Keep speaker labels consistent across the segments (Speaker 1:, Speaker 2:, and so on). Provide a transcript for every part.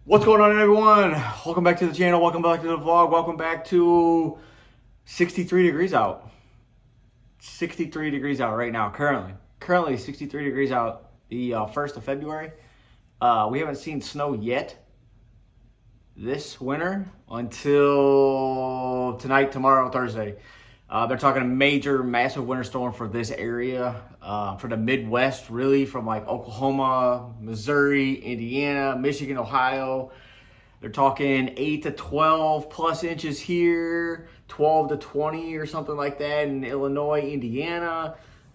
Speaker 1: What's going on, everyone? Welcome back to the channel. Welcome back to the vlog. Welcome back to 63 degrees out. 63 degrees out right now, currently 63 degrees out, the 1st of February. We haven't seen snow yet this winter until tonight, tomorrow, Thursday. They're talking a major, massive winter storm for this area, for the Midwest, really, from like Oklahoma, Missouri, Indiana, Michigan, Ohio. They're talking 8 to 12 plus inches here, 12 to 20 or something like that in Illinois, Indiana.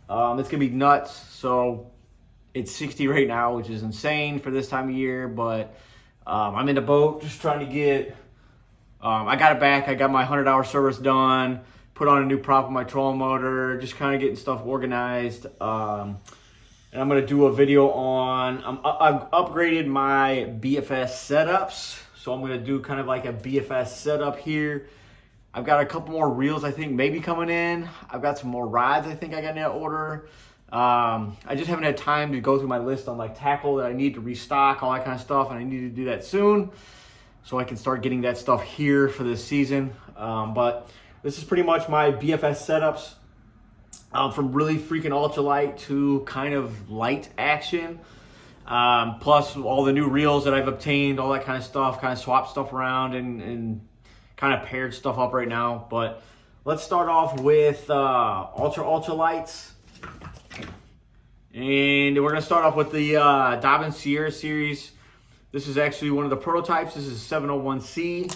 Speaker 1: It's gonna be nuts. So it's 60 right now, which is insane for this time of year, but I'm in the boat just trying to get, I got it back. I got my 100-hour service done. Put on a new prop on my trolling motor, just kind of getting stuff organized. And I'm gonna do a video on, I've upgraded my BFS setups. So I'm gonna do kind of like a BFS setup here. I've got a couple more reels, I think, maybe coming in. I've got some more rods I think I got in that order. I just haven't had time to go through my list on like tackle that I need to restock, all that kind of stuff. And I need to do that soon so I can start getting that stuff here for this season. But this is pretty much my BFS setups, from really freaking ultralight to kind of light action. Plus all the new reels that I've obtained, all that kind of stuff, kind of swap stuff around and kind of paired stuff up right now. But let's start off with ultralights. And we're going to start off with the Dobyns Sierra series. This is actually one of the prototypes. This is 701C.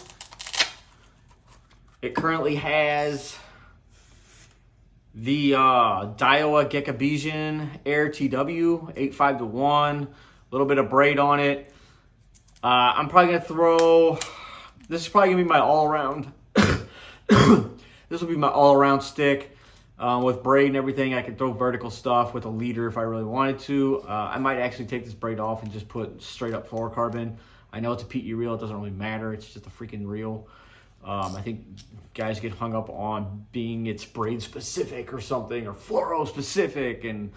Speaker 1: It currently has the Daiwa Gekabesian Air TW 85 to 1, a little bit of braid on it. I'm probably going to throw, this is probably going to be my all-around, this will be my all-around stick with braid and everything. I can throw vertical stuff with a leader if I really wanted to. I might actually take this braid off and just put straight up fluorocarbon. I know it's a PE reel, it doesn't really matter, it's just a freaking reel. I think guys get hung up on being it's braid specific or something, or fluoro specific, and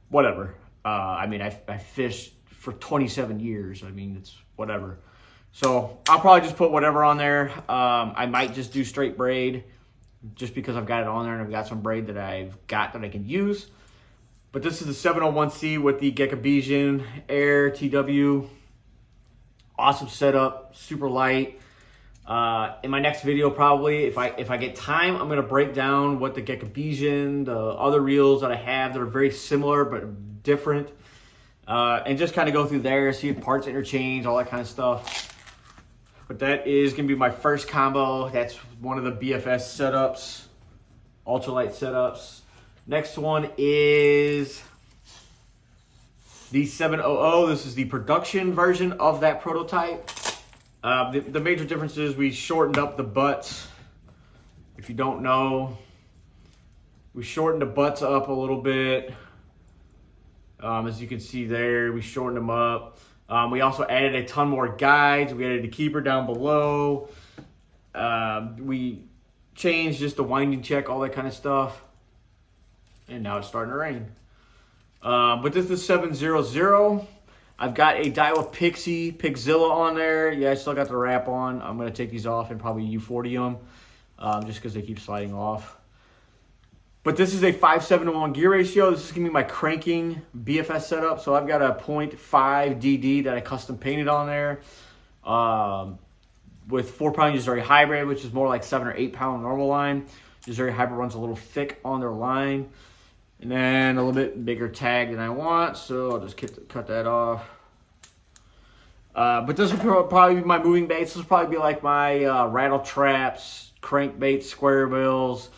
Speaker 1: whatever. I mean, I fished for 27 years. I mean, it's whatever. So I'll probably just put whatever on there. I might just do straight braid just because I've got it on there and I've got some braid that I've got that I can use. But this is the 701C with the Gekabesian Air TW. Awesome setup, super light. In my next video, probably, if I get time, I'm going to break down what the Gekabesian, the other reels that I have that are very similar but different, and just kind of go through there, see if parts interchange, all that kind of stuff. But that is going to be my first combo. That's one of the BFS setups, ultralight setups. Next one is the 700. This is the production version of that prototype. The major difference is we shortened up the butts. If you don't know, we shortened the butts up a little bit. As you can see there, we shortened them up. We also added a ton more guides. We added a keeper down below. We changed just the winding check, all that kind of stuff. And now it's starting to rain. But this is 700. I've got a Daiwa Pixzilla on there. Yeah, I still got the wrap on. I'm going to take these off and probably U40 them just because they keep sliding off. But this is a 5:7 to 1 gear ratio. This is going to be my cranking BFS setup. So I've got a 0.5 DD that I custom painted on there with 4-pound Missouri Hybrid, which is more like 7 or 8 pound normal line. Missouri Hybrid runs a little thick on their line. And then a little bit bigger tag than I want, so I'll just cut that off. But this will probably be my moving baits. This will probably be like my rattle traps, crankbaits, square bills,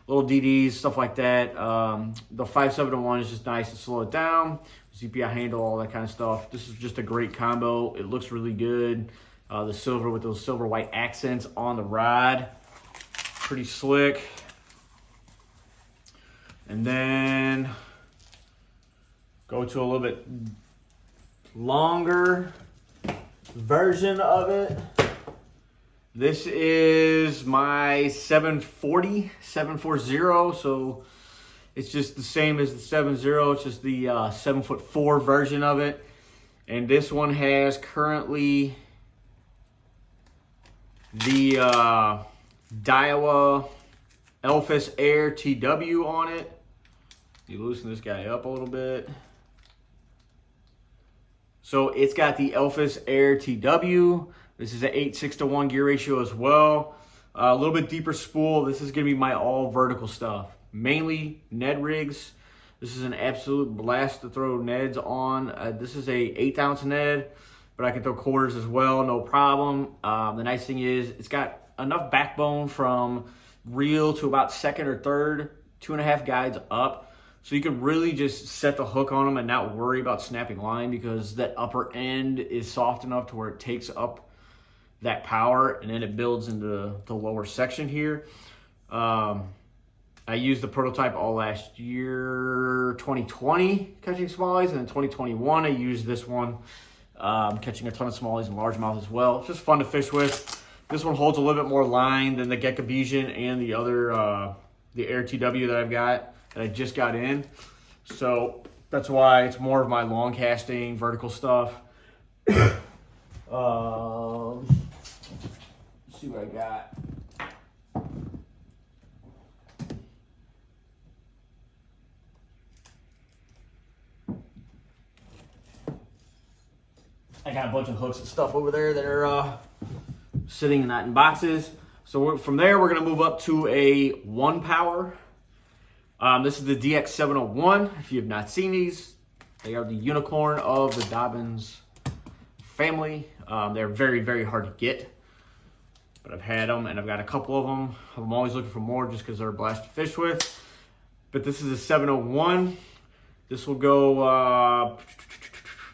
Speaker 1: little DDs, stuff like that. The 5.7 to 1 is just nice to slow it down. ZPI handle, all that kind of stuff. This is just a great combo. It looks really good. The silver with those silver white accents on the rod. Pretty slick. And then go to a little bit longer version of it. This is my 740, so it's just the same as the 7.0. It's just the 7'4" version of it. And this one has currently the Daiwa Elfis Air TW on it. You loosen this guy up a little bit. So it's got the Elfis Air TW. This is an 8:6:1 gear ratio as well. A little bit deeper spool. This is going to be my all vertical stuff. Mainly Ned rigs. This is an absolute blast to throw Neds on. This is a 1/8 ounce Ned, but I can throw quarters as well, no problem. The nice thing is it's got enough backbone from reel to about second or third, 2.5 guides up. So you can really just set the hook on them and not worry about snapping line, because that upper end is soft enough to where it takes up that power and then it builds into the lower section here. I used the prototype all last year, 2020, catching smallies, and then 2021 I used this one, catching a ton of smallies and largemouth as well. It's just fun to fish with. This one holds a little bit more line than the Gekkovision and the other, the Air TW that I've got, that I just got in. So that's why it's more of my long casting, vertical stuff. Let's see what I got. I got a bunch of hooks and stuff over there that are sitting not in boxes. So from there, we're going to move up to a 1 power. This is the DX701. If you have not seen these, they are the unicorn of the Dobyns family. They're very, very hard to get, but I've had them and I've got a couple of them. I'm always looking for more just because they're a blast to fish with. But this is a 701. This will go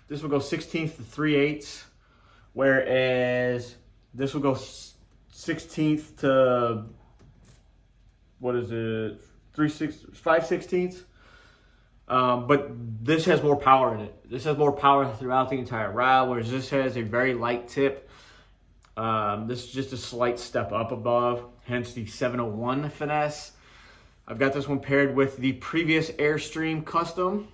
Speaker 1: 16th to 3/8, whereas this will go 16th to, what is it, 5/16. But this has more power in it. This has more power throughout the entire rod, whereas this has a very light tip. This is just a slight step up above, hence the 701 Finesse. I've got this one paired with the previous Airstream Custom.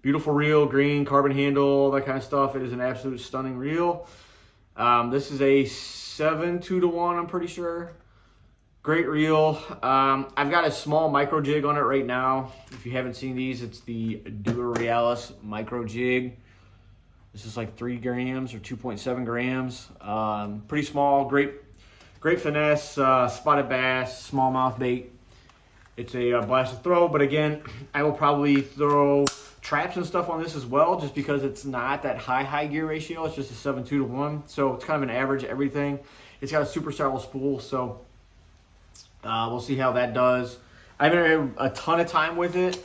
Speaker 1: Beautiful reel, green, carbon handle, all that kind of stuff. It is an absolute stunning reel. This is a 7/2:1, I'm pretty sure. Great reel. I've got a small micro jig on it right now. If you haven't seen these, it's the Dobyns micro jig. This is like 3 grams or 2.7 grams. Pretty small, great finesse, spotted bass, smallmouth bait. It's a blast to throw, but again, I will probably throw traps and stuff on this as well, just because it's not that high gear ratio. It's just a 7/2:1, so it's kind of an average everything. It's got a super shallow spool, so we'll see how that does. I haven't had a ton of time with it,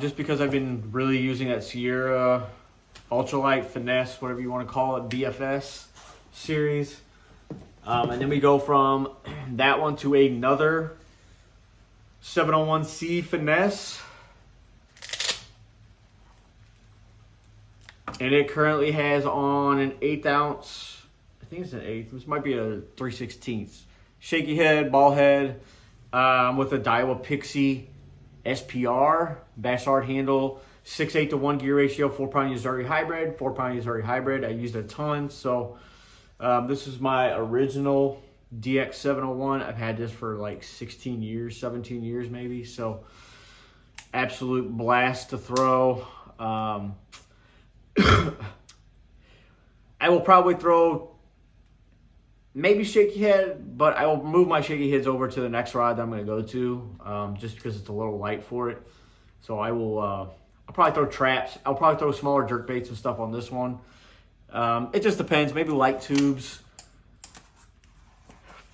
Speaker 1: just because I've been really using that Sierra ultralight Finesse, whatever you want to call it, BFS series. And then we go from that one to another 701C Finesse. And it currently has on an 1/8 ounce, I think it's an 1/8, this might be a 3/16. Shaky head, ball head, with a Daiwa Pixie SPR, Bashard handle, 6/8:1 gear ratio, 4-pound Missouri hybrid, 4-pound Missouri hybrid. I used a ton, so this is my original DX701. I've had this for like 16 years, 17 years maybe, so absolute blast to throw. I will probably throw maybe shaky head, but I will move my shaky heads over to the next rod that I'm going to go to, just because it's a little light for it. So I will, I'll probably throw traps. I'll probably throw smaller jerk baits and stuff on this one. It just depends. Maybe light tubes,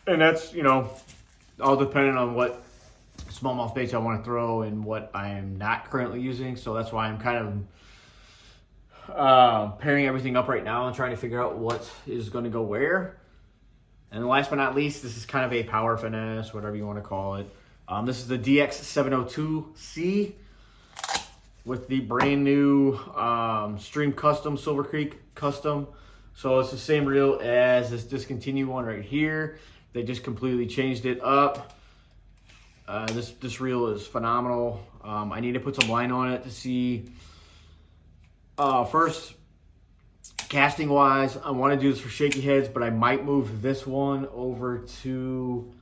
Speaker 1: and that's, you know, all depending on what smallmouth baits I want to throw and what I am not currently using. So that's why I'm kind of pairing everything up right now and trying to figure out what is going to go where. And last but not least, this is kind of a power finesse, whatever you want to call it. This is the DX702C with the brand new Stream Custom, Silver Creek Custom. So it's the same reel as this discontinued one right here. They just completely changed it up. This reel is phenomenal. I need to put some line on it to see. First, Casting wise, I want to do this for shaky heads, but I might move this one over to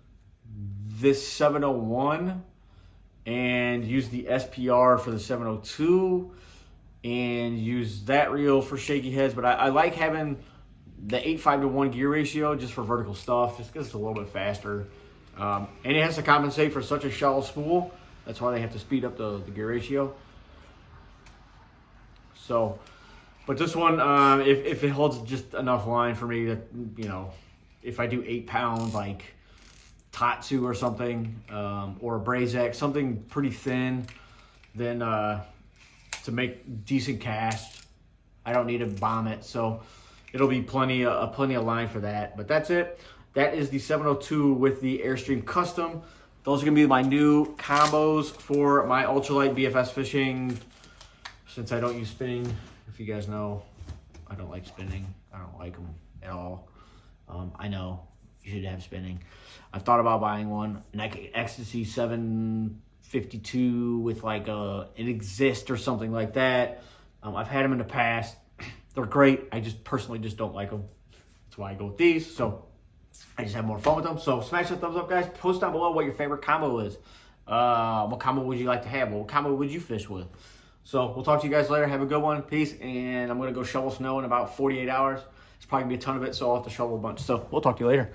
Speaker 1: this 701 and use the SPR for the 702 and use that reel for shaky heads. But I like having the 8.5 to 1 gear ratio just for vertical stuff, just because it's a little bit faster. And it has to compensate for such a shallow spool. That's why they have to speed up the gear ratio. So, but this one, if it holds just enough line for me that, you know, if I do 8 pounds, like Tatsu or something, or a Brazek, something pretty thin, then to make decent casts, I don't need to bomb it. So it'll be plenty of line for that. But that's it. That is the 702 with the Airstream Custom. Those are gonna be my new combos for my ultralight BFS fishing. Since I don't use spinning, if you guys know, I don't like spinning. I don't like them at all. I know you should have spinning. I've thought about buying one, an Ecstasy 752 with like an Exist or something like that. I've had them in the past. They're great. I just personally just don't like them. That's why I go with these. So I just have more fun with them. So smash that thumbs up, guys. Post down below what your favorite combo is. What combo would you like to have? What combo would you fish with? So we'll talk to you guys later. Have a good one. Peace. And I'm going to go shovel snow in about 48 hours. It's probably going to be a ton of it, so I'll have to shovel a bunch. So we'll talk to you later.